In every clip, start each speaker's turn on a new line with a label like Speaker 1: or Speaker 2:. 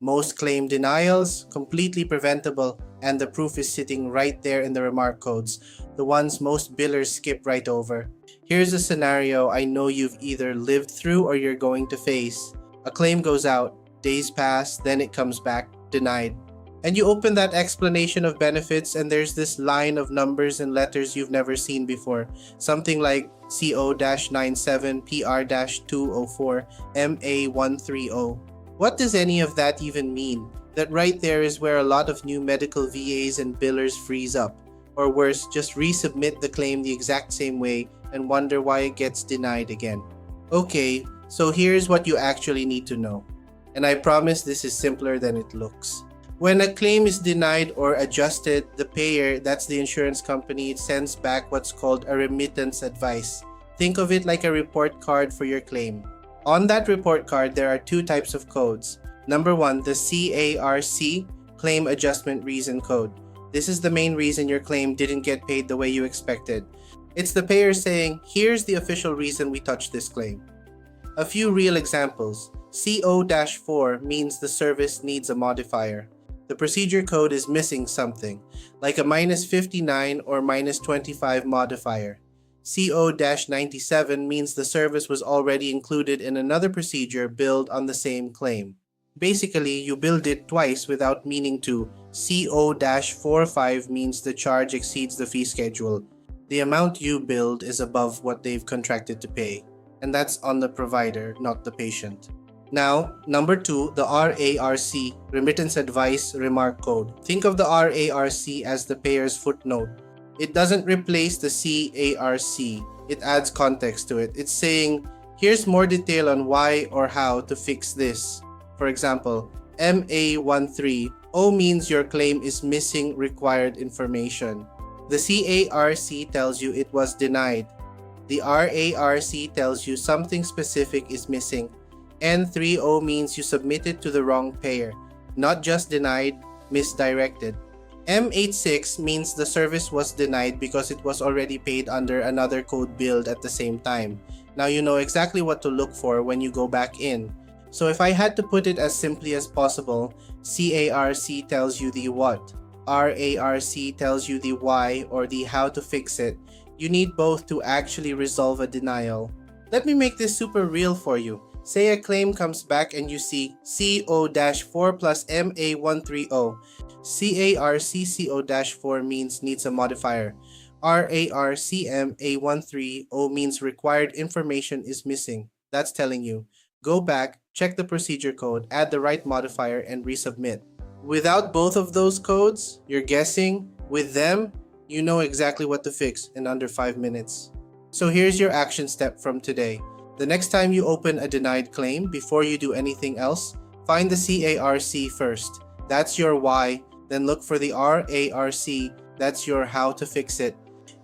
Speaker 1: Most claim denials, completely preventable, and the proof is sitting right there in the remark codes, the ones most billers skip right over. Here's a scenario I know you've either lived through or you're going to face. A claim goes out, days pass, then it comes back, denied. And you open that explanation of benefits and there's this line of numbers and letters you've never seen before. Something like CO-97 PR-204 MA130. What does any of that even mean? That right there is where a lot of new medical VAs and billers freeze up. Or worse, just resubmit the claim the exact same way and wonder why it gets denied again. Okay, so here's what you actually need to know. And I promise this is simpler than it looks. When a claim is denied or adjusted, the payer, that's the insurance company, sends back what's called a remittance advice. Think of it like a report card for your claim. On that report card, there are two types of codes. Number one, the CARC, Claim Adjustment Reason Code. This is the main reason your claim didn't get paid the way you expected. It's the payer saying, here's the official reason we touched this claim. A few real examples. CO-4 means the service needs a modifier. The procedure code is missing something, like a -59 or -25 modifier. CO-97 means the service was already included in another procedure billed on the same claim. Basically, you billed it twice without meaning to. CO-45 means the charge exceeds the fee schedule. The amount you billed is above what they've contracted to pay, and that's on the provider, not the patient. Now, number two, the RARC, Remittance Advice Remark Code. Think of the RARC as the payer's footnote. It doesn't replace the CARC, it adds context to it. It's saying, here's more detail on why or how to fix this. For example, MA13, O means your claim is missing required information. The CARC tells you it was denied. The RARC tells you something specific is missing. N30 means you submitted to the wrong payer, not just denied, misdirected. M86 means the service was denied because it was already paid under another code billed at the same time. Now you know exactly what to look for when you go back in. So if I had to put it as simply as possible, CARC tells you the what, RARC tells you the why or the how to fix it. You need both to actually resolve a denial. Let me make this super real for you. Say a claim comes back and you see CO-4 plus MA130. CARC-CO-4 means needs a modifier. RARC-MA130 means required information is missing. That's telling you, go back, check the procedure code, add the right modifier, and resubmit. Without both of those codes, you're guessing. With them, you know exactly what to fix in under 5 minutes. So here's your action step from today. The next time you open a denied claim, before you do anything else, find the CARC first. That's your why. Then look for the RARC. That's your how to fix it.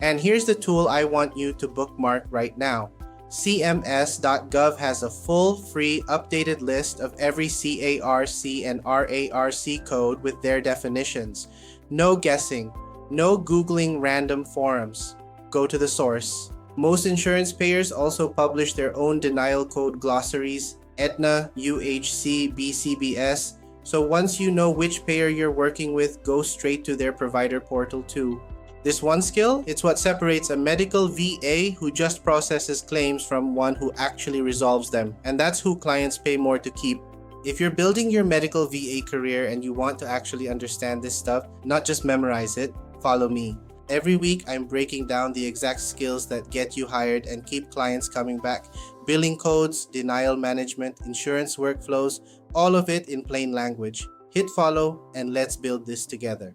Speaker 1: And here's the tool I want you to bookmark right now. CMS.gov has a full, free, updated list of every CARC and RARC code with their definitions. No guessing. No Googling random forums. Go to the source. Most insurance payers also publish their own denial code glossaries, Aetna, UHC, BCBS. So once you know which payer you're working with, go straight to their provider portal too. This one skill, it's what separates a medical VA who just processes claims from one who actually resolves them. And that's who clients pay more to keep. If you're building your medical VA career and you want to actually understand this stuff, not just memorize it, follow me. Every week, I'm breaking down the exact skills that get you hired and keep clients coming back. Billing codes, denial management, insurance workflows, all of it in plain language. Hit follow and let's build this together.